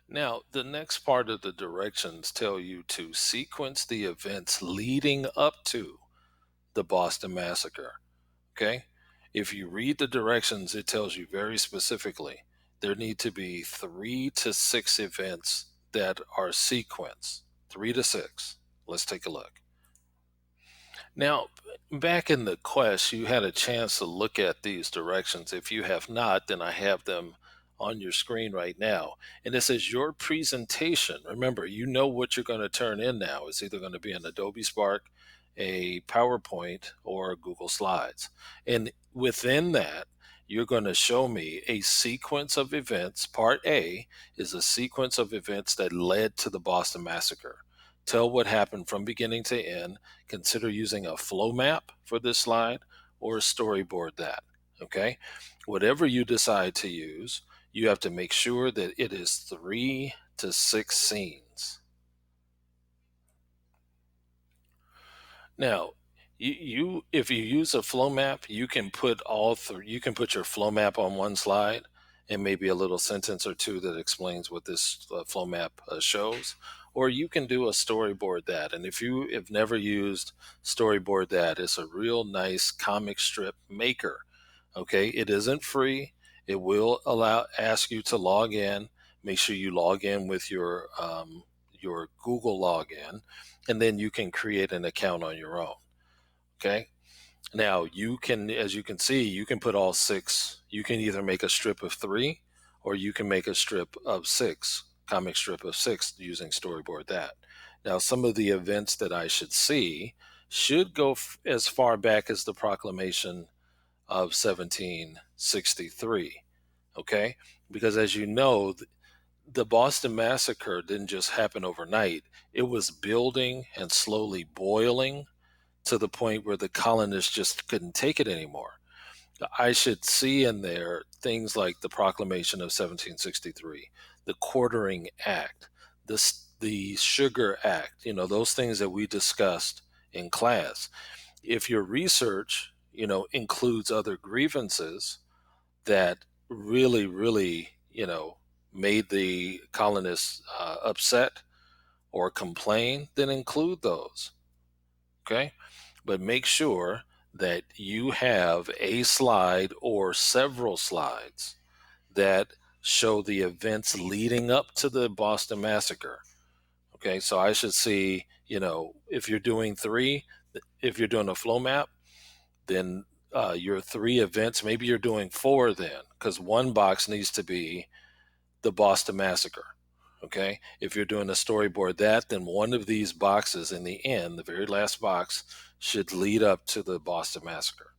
Now, the next part of the directions tell you to sequence the events leading up to the Boston Massacre. Okay? If you read the directions, it tells you very specifically there need to be 3 to 6 events that are sequenced. 3 to 6. Let's take a look. Now, back in the quest, you had a chance to look at these directions. If you have not, then I have them on your screen right now. And it says your presentation. Remember, you know what you're going to turn in now. It's either going to be an Adobe Spark, a PowerPoint, or Google Slides. And within that, you're going to show me a sequence of events. Part A is a sequence of events that led to the Boston Massacre. Tell what happened from beginning to end. Consider using a flow map for this slide or storyboard that. Okay. Whatever you decide to use, you have to make sure that it is 3 to 6 scenes. Now, you if you use a flow map, you can put all three. You can put your flow map on one slide and maybe a little sentence or two that explains what this flow map shows. Or you can do a storyboard that. And if you have never used storyboard that, it's a real nice comic strip maker. Okay, it isn't free. It will ask you to log in. Make sure you log in with your Google login, and then you can create an account on your own. Okay. Now you can, as you can see, you can put all six. You can either make a strip of 3, or you can make a strip of 6, comic strip of 6 using storyboard that. Now, some of the events that I should see should go as far back as the proclamation of 1763. Okay. Because as you know, the Boston Massacre didn't just happen overnight. It was building and slowly boiling to the point where the colonists just couldn't take it anymore. I should see in there things like the Proclamation of 1763, the Quartering Act, the Sugar Act, those things that we discussed in class. If your research, includes other grievances that really, really, made the colonists upset or complain, then include those. Okay. But make sure that you have a slide or several slides that show the events leading up to the Boston Massacre. Okay. So I should see, if you're doing 3, if you're doing a flow map, then your 3 events, maybe you're doing 4 then, because one box needs to be the Boston Massacre. Okay. If you're doing a storyboard that, then one of these boxes in the end, the very last box, should lead up to the Boston Massacre.